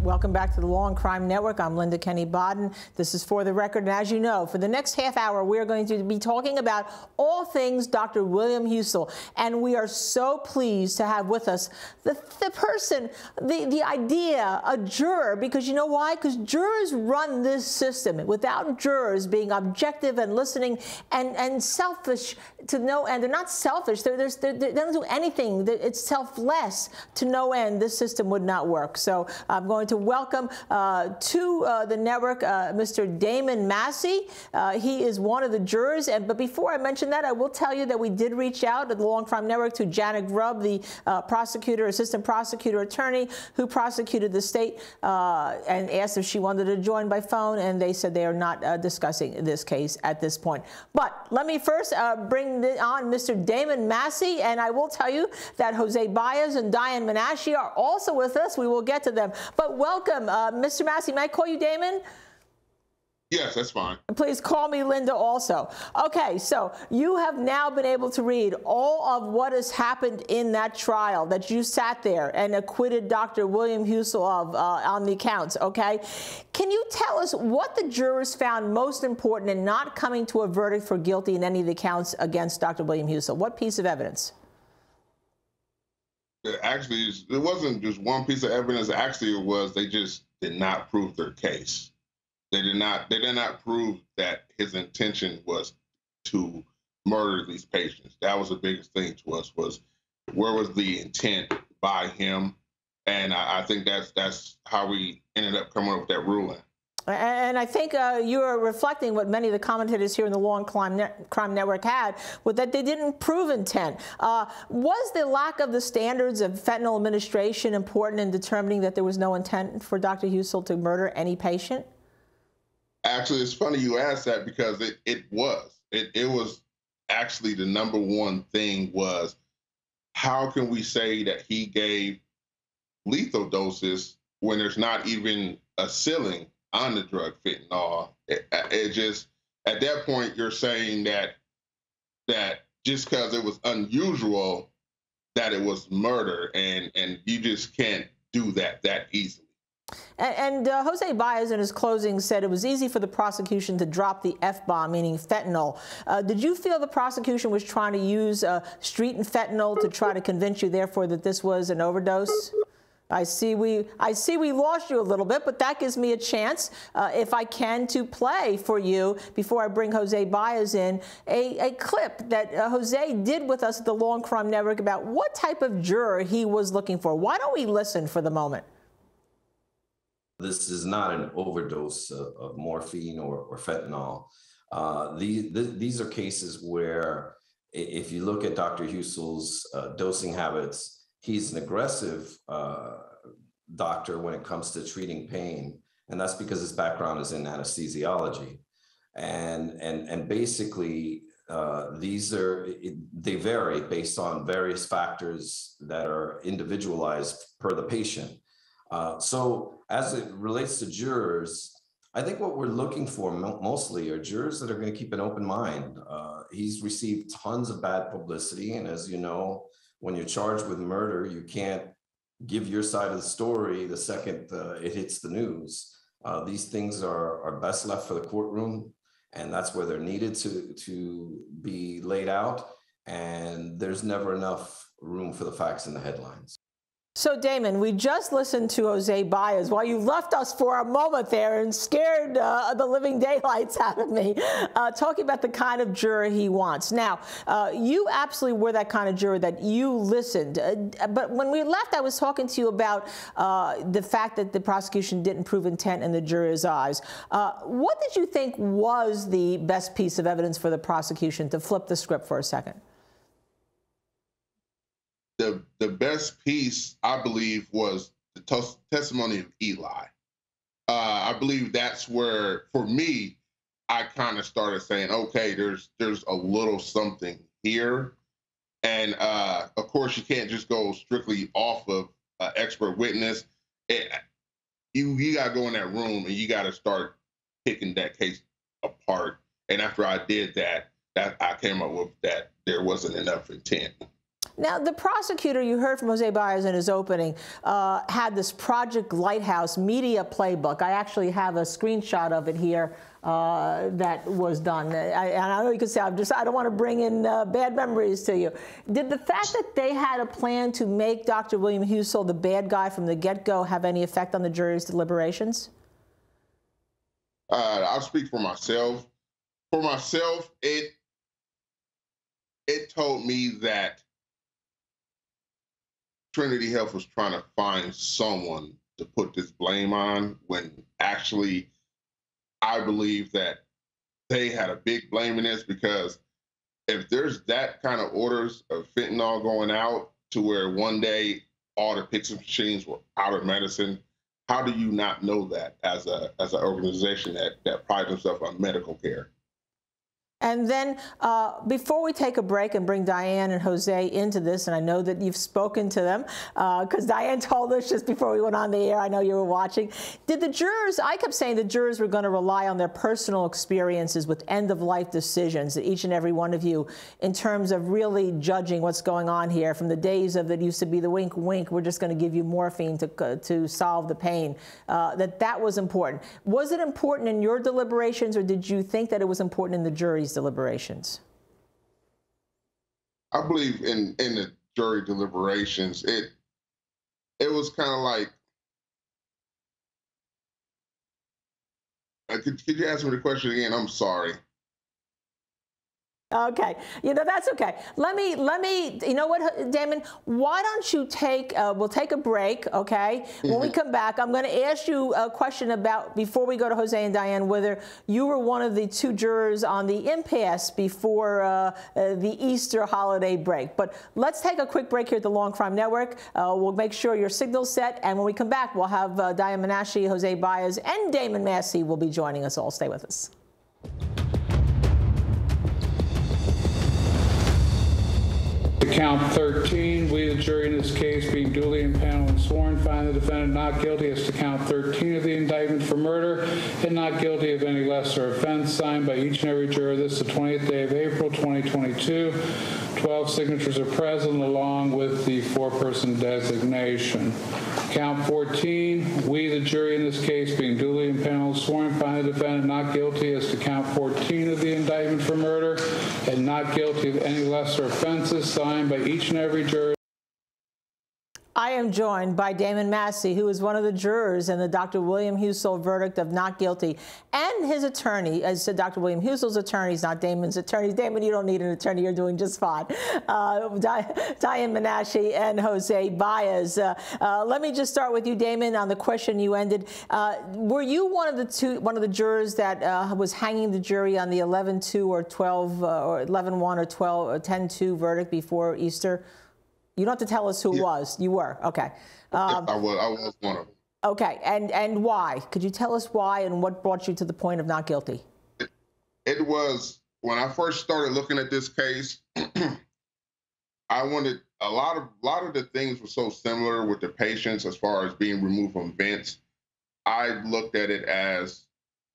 Welcome back to the Law&Crime Network. I'm Kenney Baden. This is For the Record. And as you know, for the next half hour, we're going to be talking about all things Dr. William Husel. And we are so pleased to have with us the person, the idea, a juror, because you know why? Because jurors run this system. Without jurors being objective and listening and selfish to no end, they're not selfish. They don't do anything. It's selfless to no end. This system would not work. So I'm going to welcome to the network Mr. Damon Massey. He is one of the jurors. But before I mention that, I will tell you that we did reach out at the Law&Crime Network to Janet Grubb, the prosecutor, assistant prosecutor attorney who prosecuted the state, and asked if she wanted to join by phone. And they said they are not discussing this case at this point. But let me first bring on Mr. Damon Massey. And I will tell you that Jose Baez and Diane Menashe are also with us. We will get to them. But welcome, Mr. Massey. May I call you Damon? Yes, that's fine. Please call me Linda also. Okay, so you have now been able to read all of what has happened in that trial that you sat there and acquitted Dr. William Husel of on the counts, okay? Can you tell us what the jurors found most important in not coming to a verdict for guilty in any of the counts against Dr. William Husel? What piece of evidence? Actually, it wasn't just one piece of evidence. Actually, it was they just did not prove their case. They did not prove that his intention was to murder these patients. That was the biggest thing to us, was where was the intent by him? And I think that's how we ended up coming up with that ruling. And I think you are reflecting what many of the commentators here in the Law&Crime Network had, with that they didn't prove intent. Was the lack of the standards of fentanyl administration important in determining that there was no intent for Dr. Husel to murder any patient? Actually, it's funny you asked that, because it was actually the number one thing was, how can we say that he gave lethal doses when there's not even a ceiling on the drug fentanyl? It just, at that point, you're saying that just because it was unusual, that it was murder, and you just can't do that easily. And Jose Baez in his closing said it was easy for the prosecution to drop the F-bomb, meaning fentanyl. Did you feel the prosecution was trying to use street and fentanyl to try to convince you, therefore, that this was an overdose? I see we lost you a little bit, but that gives me a chance, if I can, to play for you, before I bring Jose Baez in, a clip that Jose did with us at the Law&Crime Network about what type of juror he was looking for. Why don't we listen for the moment? This is not an overdose of morphine or fentanyl. These are cases where, if you look at Dr. Husel's dosing habits, he's an aggressive doctor when it comes to treating pain, and that's because his background is in anesthesiology. And basically, they vary based on various factors that are individualized per the patient. So as it relates to jurors, I think what we're looking for mostly are jurors that are going to keep an open mind. He's received tons of bad publicity, and as you know, when you're charged with murder, you can't give your side of the story the second it hits the news. These things are best left for the courtroom, and that's where they're needed to be laid out. And there's never enough room for the facts in the headlines. So, Damon, we just listened to Jose Baez while you left us for a moment there and scared the living daylights out of me, talking about the kind of juror he wants. Now, you absolutely were that kind of juror that you listened. But when we left, I was talking to you about the fact that the prosecution didn't prove intent in the juror's eyes. What did you think was the best piece of evidence for the prosecution, to flip the script for a second? The best piece, I believe, was the testimony of Eli. I believe that's where, for me, I kind of started saying, okay, there's a little something here. And of course, you can't just go strictly off of expert witness. You got to go in that room and you got to start picking that case apart. And after I did that, I came up with that there wasn't enough intent. Now, the prosecutor, you heard from Jose Baez in his opening, had this Project Lighthouse media playbook. I actually have a screenshot of it here that was done. And I know you can say, I don't want to bring in bad memories to you. Did the fact that they had a plan to make Dr. William Husel the bad guy from the get-go have any effect on the jury's deliberations? I'll speak for myself. For myself, it told me that Trinity Health was trying to find someone to put this blame on, when actually I believe that they had a big blame in this, because if there's that kind of orders of fentanyl going out to where one day all the picture machines were out of medicine, how do you not know that as an organization that prides itself on medical care? And then before we take a break and bring Diane and Jose into this, and I know that you've spoken to them, because Diane told us just before we went on the air, I know you were watching, did the jurors, I kept saying the jurors were going to rely on their personal experiences with end-of-life decisions, each and every one of you, in terms of really judging what's going on here, from the days of that used to be the wink, wink, we're just going to give you morphine to solve the pain, that was important. Was it important in your deliberations, or did you think that it was important in the jury's deliberations? I believe in the jury deliberations, it was kind of like, could you ask me the question again? I'm sorry. Okay, that's okay. Let me, you know what, Damon, why don't you we'll take a break, okay? When we come back, I'm going to ask you a question about, before we go to Jose and Diane, whether you were one of the two jurors on the impasse before the Easter holiday break. But let's take a quick break here at the Law&Crime Network. We'll make sure your signal's set, and when we come back, we'll have Diane Menashe, Jose Baez, and Damon Massey will be joining us all. Stay with us. Count 13, we, the jury in this case, being duly impaneled and sworn, find the defendant not guilty as to count 13 of the indictment for murder and not guilty of any lesser offense, signed by each and every juror. This is the 20th day of April, 2022. 12 signatures are present, along with the four-person designation. Count 14, we, the jury in this case, being duly impaneled and sworn, find the defendant not guilty as to count 14 of the indictment for murder and not guilty of any lesser offenses, signed by each and every juror. I am joined by Damon Massey, who is one of the jurors in the Dr. William Husel verdict of not guilty, and his attorney, as Dr. William Husel's attorneys, not Damon's attorneys. Damon, you don't need an attorney. You're doing just fine. Diane Menashe and Jose Baez. Let me just start with you, Damon, on the question you ended. Were you one of the jurors that was hanging the jury on the 11-2 or 12 or 11-1 or 12 or 10-2 verdict before Easter? You don't have to tell us who it was. You were. Okay. I was one of them. Okay. And why? Could you tell us why and what brought you to the point of not guilty? It was, when I first started looking at this case, I wanted, a lot of the things were so similar with the patients as far as being removed from vents. I looked at it as,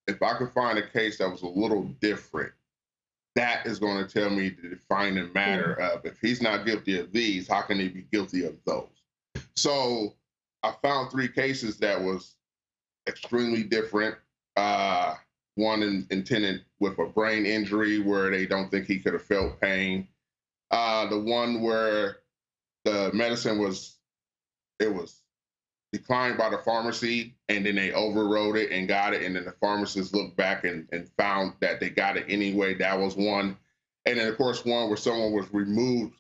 if I could find a case that was a little different, that is going to tell me the defining matter of, if he's not guilty of these, how can he be guilty of those? So I found 3 cases that was extremely different. One intended with a brain injury where they don't think he could have felt pain. The one where the medicine was declined by the pharmacy, and then they overrode it and got it, and then the pharmacist looked back and found that they got it anyway. That was one. And then, of course, one where someone was removed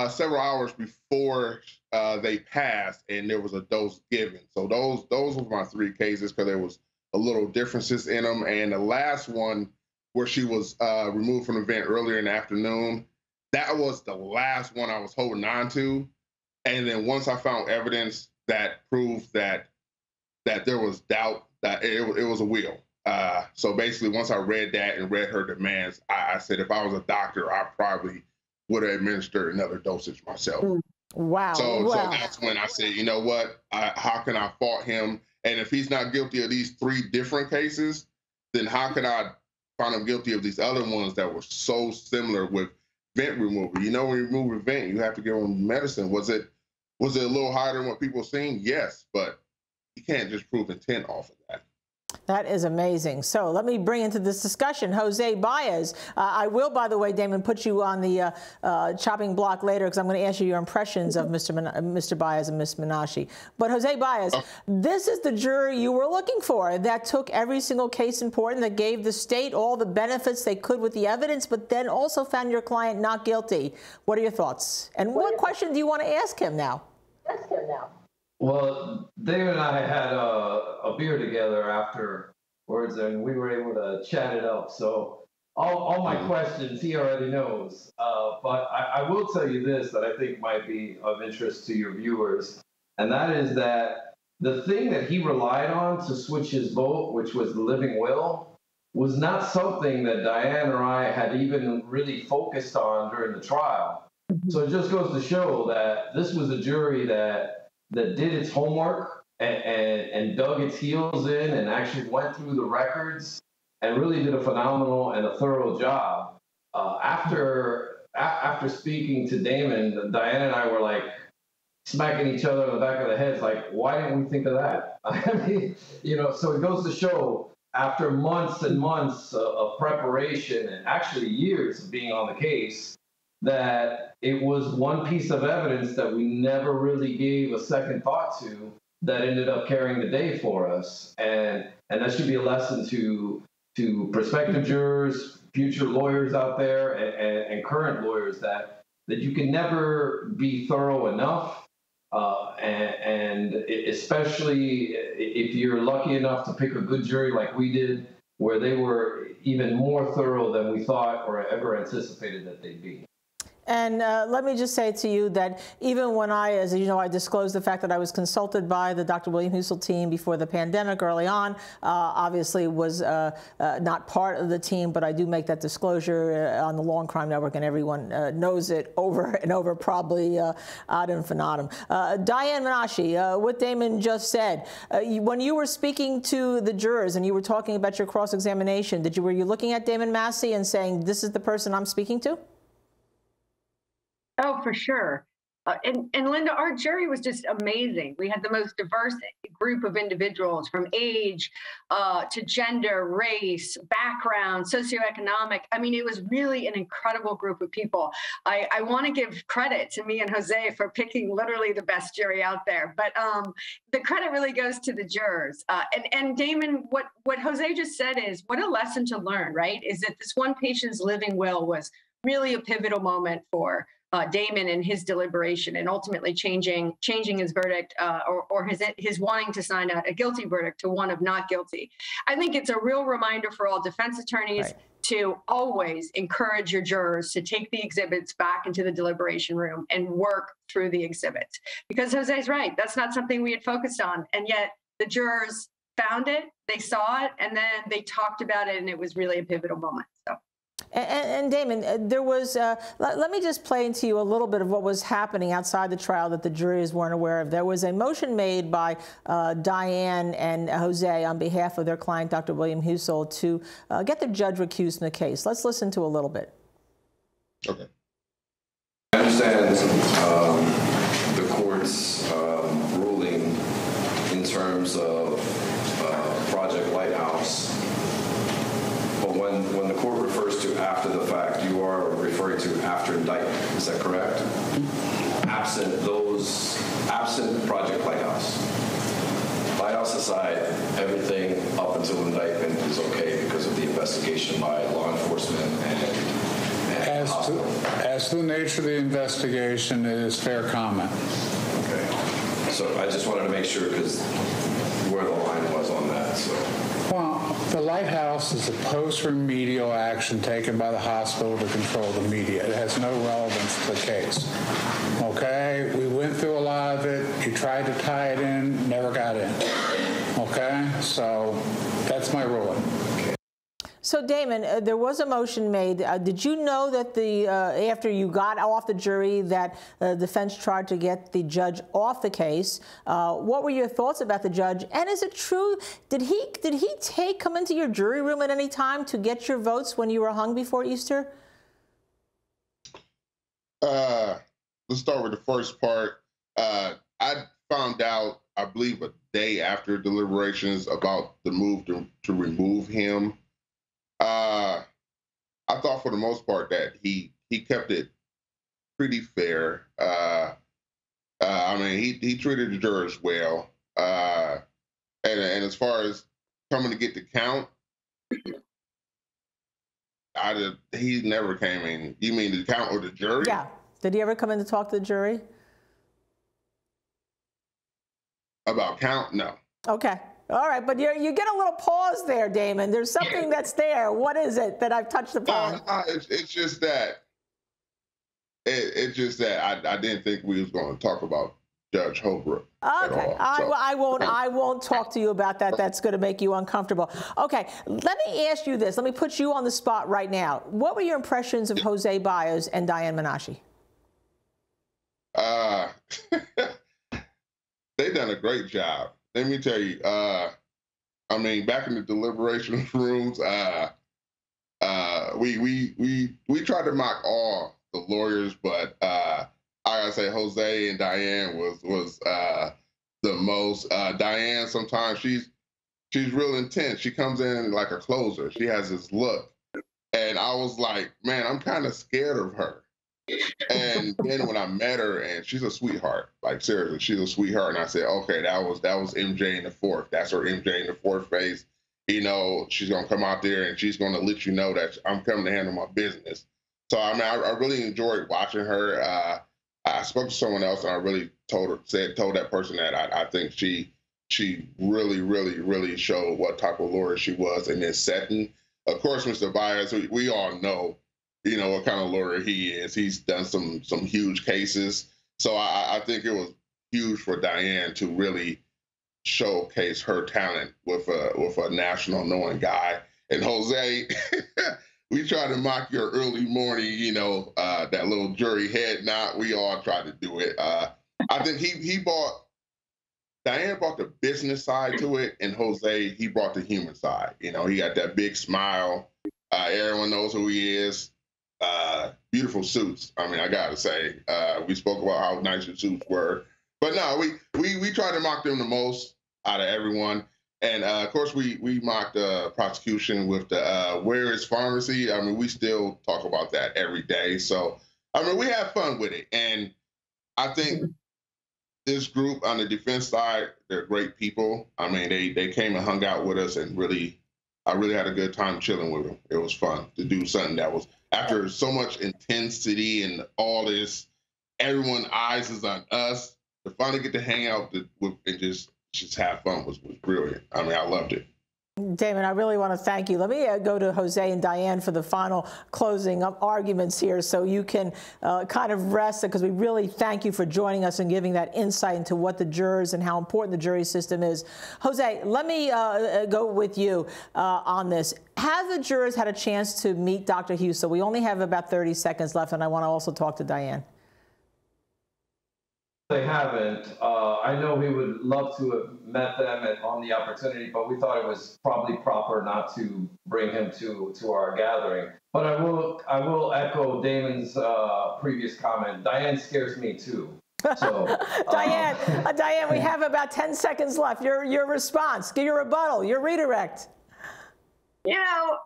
several hours before they passed, and there was a dose given. So those were my 3 cases, because there was a little differences in them. And the last one, where she was removed from the vent earlier in the afternoon, that was the last one I was holding on to. And then once I found evidence that proved that there was doubt, that it was a will. So basically, once I read that and read her demands, I said, if I was a doctor, I probably would have administered another dosage myself. Wow. So that's when I said, you know what, how can I fault him? And if he's not guilty of these 3 different cases, then how can I find him guilty of these other ones that were so similar with vent remover. You know, when you remove a vent, you have to give them medicine. Was it a little harder than what people are saying? Yes, but you can't just prove intent off of that. That is amazing. So let me bring into this discussion Jose Baez. I will, by the way, Damon, put you on the chopping block later because I'm going to ask you your impressions of Mr. Baez and Ms. Minashi. But Jose Baez, this is the jury you were looking for that took every single case important, that gave the state all the benefits they could with the evidence, but then also found your client not guilty. What are your thoughts? And what question do you want to ask him now? Well, David and I had a beer together afterwards, and we were able to chat it up. So all my questions he already knows. But I will tell you this that I think might be of interest to your viewers, and that is that the thing that he relied on to switch his vote, which was the living will, was not something that Diane or I had even really focused on during the trial. So it just goes to show that this was a jury that did its homework and dug its heels in and actually went through the records and really did a phenomenal and a thorough job. After speaking to Damon, Diane and I were like smacking each other on the back of the heads, like, why didn't we think of that? I mean, you know, so it goes to show after months and months of preparation and actually years of being on the case, that it was one piece of evidence that we never really gave a second thought to that ended up carrying the day for us. And that should be a lesson to prospective jurors, future lawyers out there, and current lawyers, that you can never be thorough enough. And especially if you're lucky enough to pick a good jury like we did, where they were even more thorough than we thought or ever anticipated that they'd be. And let me just say to you that even when as you know, I disclosed the fact that I was consulted by the Dr. William Husel team before the pandemic early on, obviously was not part of the team, but I do make that disclosure on the Law&Crime Network, and everyone knows it over and over, probably ad infinitum. Diane Minashi, what Damon just said, when you were speaking to the jurors and you were talking about your cross-examination, were you looking at Damon Massey and saying, this is the person I'm speaking to? Oh, for sure. And Linda, our jury was just amazing. We had the most diverse group of individuals, from age to gender, race, background, socioeconomic. I mean, it was really an incredible group of people. I want to give credit to me and Jose for picking literally the best jury out there. But the credit really goes to the jurors. And Damon, what Jose just said is, what a lesson to learn, right? Is that this one patient's living will was really a pivotal moment for Damon and his deliberation, and ultimately changing his verdict or his wanting to sign a guilty verdict to one of not guilty. I think it's a real reminder for all defense attorneys to always encourage your jurors to take the exhibits back into the deliberation room and work through the exhibits. Because Jose's right, that's not something we had focused on, and yet the jurors found it, they saw it, and then they talked about it, and it was really a pivotal moment. So. And Damon, there was, let me just play into you a little bit of what was happening outside the trial that the juries weren't aware of. There was a motion made by Diane and Jose on behalf of their client, Dr. William Husel, to get the judge recused in the case. Let's listen to a little bit. Okay. I understand the court's ruling in terms of Project Lighthouse. But when the court refers to after the fact, you are referring to after indictment. Is that correct? Absent Project Lighthouse. Lighthouse aside, everything up until indictment is okay because of the investigation by law enforcement and as to the nature of the investigation, it is fair comment. Okay. So I just wanted to make sure, because where the line was on that. So. Well, the Lighthouse is a post-remedial action taken by the hospital to control the media. It has no relevance to the case. Okay? We went through a lot of it. You tried to tie it in, never got in. Okay? So that's my ruling. So, Damon, there was a motion made. Did you know that after you got off the jury that the defense tried to get the judge off the case? What were your thoughts about the judge? And is it true? Did he come into your jury room at any time to get your votes when you were hung before Easter? Let's start with the first part. I found out, I believe, a day after deliberations about the move to remove him. I thought for the most part that he kept it pretty fair. I mean, he treated the jurors well. And as far as coming to get the count, he never came in. You mean the count or the jury? Yeah. Did he ever come in to talk to the jury? About count? No. Okay. All right. But you get a little pause there, Damon. There's something that's there. What is it that I've touched upon? It's just that. It's just that I didn't think we was going to talk about Judge Holbrook. Okay, I won't talk to you about that. That's going to make you uncomfortable. Okay, let me ask you this. Let me put you on the spot right now. What were your impressions of Jose Baez and Diane Minashi? They've done a great job. Let me tell you. I mean, back in the deliberation rooms, we tried to mock all the lawyers, but I gotta say Jose and Diane was the most. Diane, sometimes she's real intense. She comes in like a closer. She has this look, and I was like, man, I'm kind of scared of her. And then when I met her, and she's a sweetheart, like seriously, she's a sweetheart. And I said, okay, that was MJ in the fourth. That's her MJ in the fourth face. You know, she's gonna come out there and she's gonna let you know that I'm coming to handle my business. So I mean, I really enjoyed watching her. I spoke to someone else, and I really told that person that I think she really showed what type of lawyer she was in this setting. Of course, Mr. Baez, we all know, you know, what kind of lawyer he is. He's done some huge cases. So I think it was huge for Diane to really showcase her talent with a national knowing guy. And Jose, we try to mock your early morning, you know, that little jury head nod. We all try to do it. I think Diane brought the business side to it, and Jose, he brought the human side. You know, he got that big smile. Everyone knows who he is. Beautiful suits. I mean, I gotta say, we spoke about how nice your suits were, but no, we tried to mock them the most out of everyone. And of course, we mocked the prosecution with the where is pharmacy. I mean, we still talk about that every day. So I mean, we have fun with it, and I think this group on the defense side, they're great people. I mean, they came and hung out with us, and I really had a good time chilling with them. It was fun to do something that was, after so much intensity and all this, everyone's eyes is on us. To finally get to hang out with and just have fun was brilliant. I mean, I loved it. Damon, I really want to thank you. Let me go to Jose and Diane for the final closing arguments here, so you can kind of rest, because we really thank you for joining us and giving that insight into what the jurors and how important the jury system is. Jose, let me go with you on this. Have the jurors had a chance to meet Dr. Hughes? So we only have about 30 seconds left, and I want to also talk to Diane. They haven't. I know we would love to have met them on the opportunity, but we thought it was probably proper not to bring him to our gathering. But I will echo Damon's previous comment. Diane scares me too. So, Diane, we have about 10 seconds left. Your response, give your rebuttal, your redirect. You know,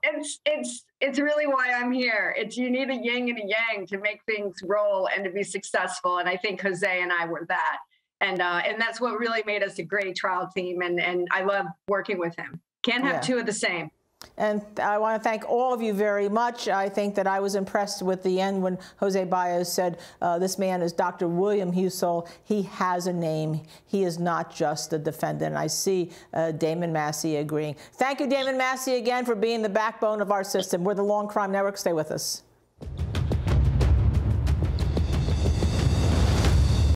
it's really why I'm here. You need a yin and a yang to make things roll and to be successful. And I think Jose and I were that. And that's what really made us a great trial team. And I love working with him. Can't have two of the same. And I want to thank all of you very much. I think that I was impressed with the end when Jose Baez said, this man is Dr. William Husel. He has a name. He is not just a defendant. And I see Damon Massey agreeing. Thank you, Damon Massey, again for being the backbone of our system. We're the Law&Crime Network. Stay with us.